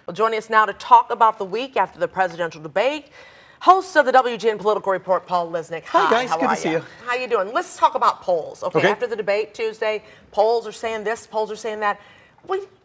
Well, joining us now to talk about the week after the presidential debate, host of the WGN Political Report, Paul Lisnek. Hi guys, how good are to see you. How you doing? Let's talk about polls. Okay, after the debate Tuesday, polls are saying this, polls are saying that.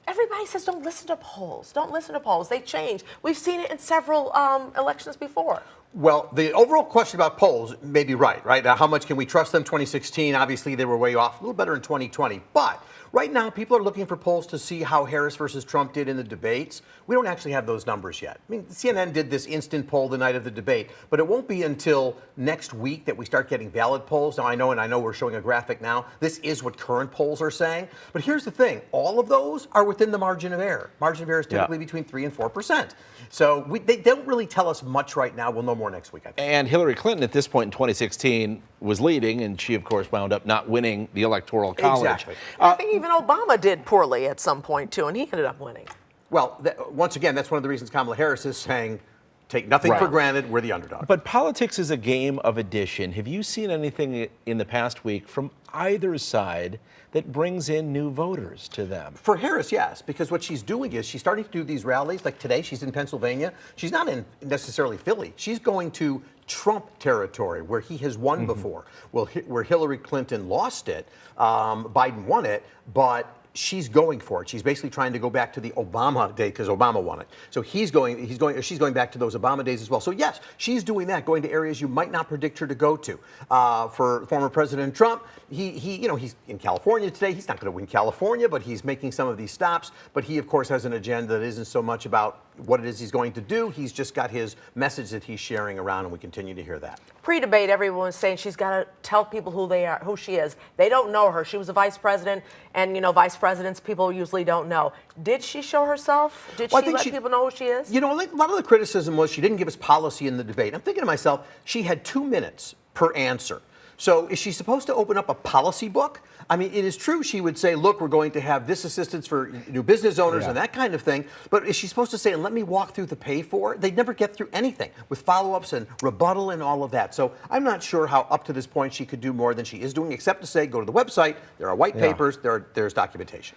Everybody says don't listen to polls. Don't listen to polls. They change. We've seen it in several elections before. Well, the overall question about polls may be right? Now, how much can we trust them? 2016, obviously they were way off. A little better in 2020. But right now, people are looking for polls to see how Harris versus Trump did in the debates. We don't actually have those numbers yet. I mean, CNN did this instant poll the night of the debate, but it won't be until next week that we start getting valid polls. Now, I know we're showing a graphic now. This is what current polls are saying. But here's the thing. All of those are within the margin of error. Margin of error is typically between 3 and 4%. So they don't really tell us much right now. We'll know more next week, I think. And Hillary Clinton at this point in 2016 was leading, and she, of course, wound up not winning the Electoral College. Exactly. I think even Obama did poorly at some point, too, and he ended up winning. Well, once again, that's one of the reasons Kamala Harris is saying, take nothing for granted, we're the underdog. But politics is a game of addition. Have you seen anything in the past week from either side that brings in new voters to them? For Harris, yes, because what she's doing is she's starting to do these rallies. Like today, she's in Pennsylvania. She's not in necessarily Philly. She's going to Trump territory where he has won before. Well, where Hillary Clinton lost it, Biden won it, but she's going for it. She's basically trying to go back to the Obama day because Obama won it. So she's going back to those Obama days as well. So yes, she's doing that, going to areas you might not predict her to go to. For former President Trump, he's in California today. He's not going to win California, but he's making some of these stops. But he, of course, has an agenda that isn't so much about what it is he's going to do. He's just got his message that he's sharing around, and we continue to hear that. Pre-debate, everyone was saying she's got to tell people who they are, who she is. They don't know her. She was a vice president, and vice presidents people usually don't know. Did she show herself? Did she let people know who she is? A lot of the criticism was she didn't give us policy in the debate. I'm thinking to myself, she had 2 minutes per answer. So is she supposed to open up a policy book? I mean, it is true she would say, look, we're going to have this assistance for new business owners and that kind of thing. But is she supposed to say, and let me walk through the pay for? They'd never get through anything with follow-ups and rebuttal and all of that. So I'm not sure how up to this point she could do more than she is doing, except to say, go to the website. There are white papers. There's documentation.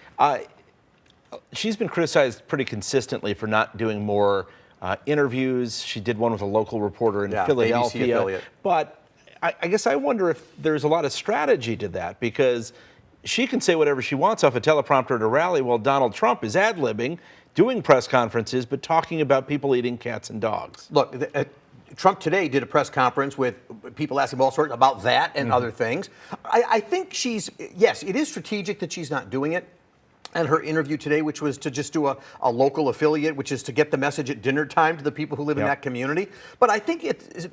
She's been criticized pretty consistently for not doing more interviews. She did one with a local reporter in Philadelphia. ABC affiliate. But I guess I wonder if there's a lot of strategy to that, because she can say whatever she wants off a teleprompter at a rally while Donald Trump is ad-libbing, doing press conferences, but talking about people eating cats and dogs. Look, Trump today did a press conference with people asking all sorts about that and other things. I think yes, it is strategic that she's not doing it. And her interview today, which was to just do a local affiliate, which is to get the message at dinner time to the people who live in that community. But I think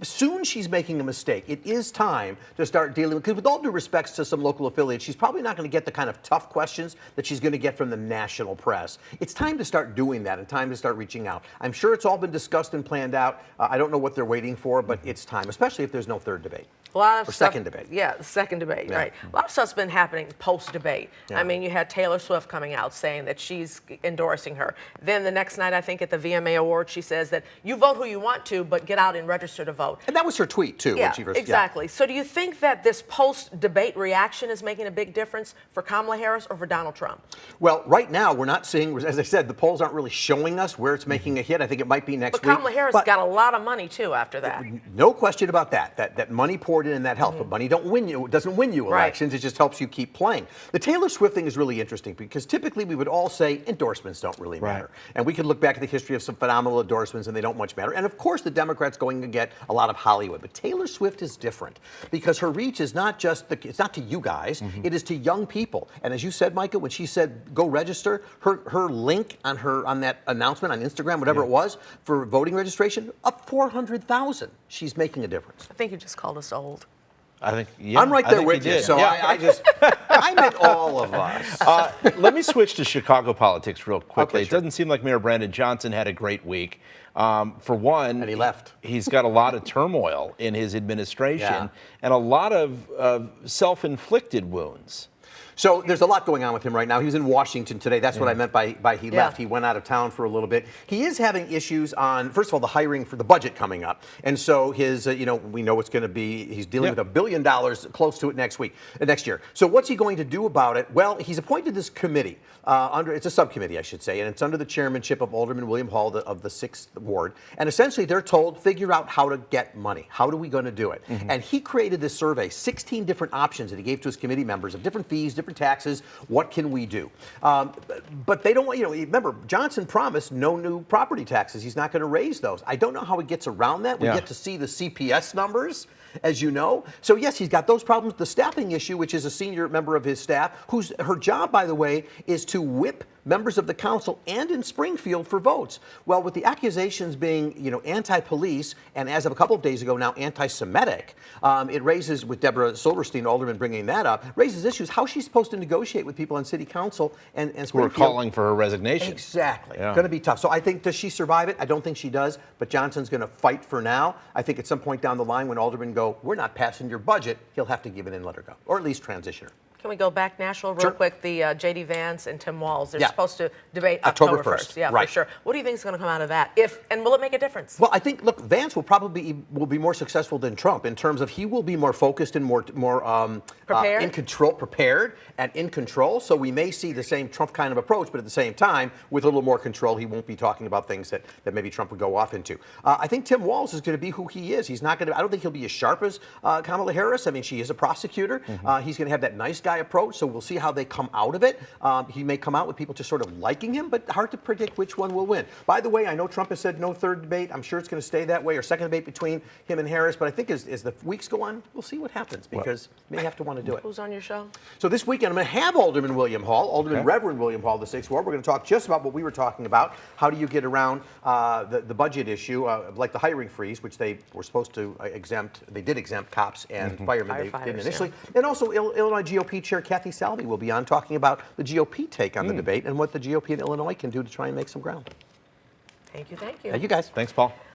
soon she's making a mistake. It is time to start dealing with, because with all due respects to some local affiliates, she's probably not going to get the kind of tough questions that she's going to get from the national press. It's time to start doing that and time to start reaching out. I'm sure it's all been discussed and planned out. I don't know what they're waiting for, but it's time, especially if there's no third debate. A lot of second debate. Yeah, the second debate, right. A lot of stuff's been happening post-debate. I mean, you had Taylor Swift coming out saying that she's endorsing her. Then the next night, I think at the VMA Awards, she says that you vote who you want to, but get out and register to vote. And that was her tweet, too. Yeah, when she first, exactly. So do you think that this post-debate reaction is making a big difference for Kamala Harris or for Donald Trump? Well, right now, we're not seeing, as I said, the polls aren't really showing us where it's making a hit. I think it might be next week. But Kamala Harris got a lot of money, too, after that. No question about that. That money poured in and that helped. But money doesn't win you elections. It just helps you keep playing. The Taylor Swift thing is really interesting because typically we would all say endorsements don't really matter. And we could look back at the history of some phenomenal endorsements and they don't much matter. And of course the Democrats going to get a lot of Hollywood. But Taylor Swift is different because her reach is not just, it's not to you guys, it is to young people. And as you said, Micah, when she said go register, her link on that announcement on Instagram, whatever it was, for voting registration, up 400,000. She's making a difference. I think you just called us old. I think, yeah. I'm right there with you, so I meant all of us. Let me switch to Chicago politics real quickly. Okay, It doesn't seem like Mayor Brandon Johnson had a great week. For one, and he left. He's got a lot of turmoil in his administration and a lot of self-inflicted wounds. So there's a lot going on with him right now. He was in Washington today. That's what I meant by he left. He went out of town for a little bit. He is having issues on, first of all, the hiring for the budget coming up. And so his, we know it's going to be, he's dealing with $1 billion, close to it next year. So what's he going to do about it? Well, he's appointed this committee. It's a subcommittee, I should say, and it's under the chairmanship of Alderman William Hall of the 6th Ward. And essentially they're told, figure out how to get money. How are we going to do it? And he created this survey, 16 different options that he gave to his committee members of different fees, different taxes. What can we do? But they don't want, remember, Johnson promised no new property taxes. He's not going to raise those. I don't know how he gets around that. We get to see the CPS numbers, as you know. So yes, he's got those problems. The staffing issue, which is a senior member of his staff, her job, by the way, is to whip members of the council and in Springfield for votes. Well, with the accusations being, anti-police and as of a couple of days ago now anti-Semitic, it raises, with Deborah Silverstein, Alderman bringing that up, raises issues how she's supposed to negotiate with people on city council and Springfield. Who are calling for her resignation. Exactly. Yeah. Going to be tough. So I think, does she survive it? I don't think she does, but Johnson's going to fight for now. I think at some point down the line when aldermen go, we're not passing your budget, he'll have to give it and let her go, or at least transition her. Can we go back national real quick? The J.D. Vance and Tim Walz, they're Yeah. supposed to debate October October 1st. 1st. Yeah, Right. for sure. What do you think is going to come out of that? And will it make a difference? Well, I think, look, Vance will probably be more successful than Trump in terms of he will be more focused and more Prepared? in control, prepared and in control. So we may see the same Trump kind of approach, but at the same time, with a little more control, he won't be talking about things that maybe Trump would go off into. I think Tim Walz is going to be who he is. He's not going to. I don't think he'll be as sharp as Kamala Harris. I mean, she is a prosecutor. He's going to have that nice guy approach. So we'll see how they come out of it. He may come out with people just sort of liking him, but hard to predict which one will win. By the way, I know Trump has said no third debate. I'm sure it's going to stay that way, or second debate between him and Harris. But I think as the weeks go on, we'll see what happens because he may have to want to do it. Who's on your show? So this weekend, I'm going to have Alderman William Hall, Alderman Reverend William Hall, the 6th Ward. We're going to talk just about what we were talking about. How do you get around the budget issue, like the hiring freeze, which they were supposed to exempt. They did exempt cops and firemen. They didn't initially. And also, Illinois GOP Chair Kathy Salvi will be on talking about the GOP take on the debate and what the GOP in Illinois can do to try and make some ground. Thank you. Thank you. Thank you, guys. Thanks, Paul.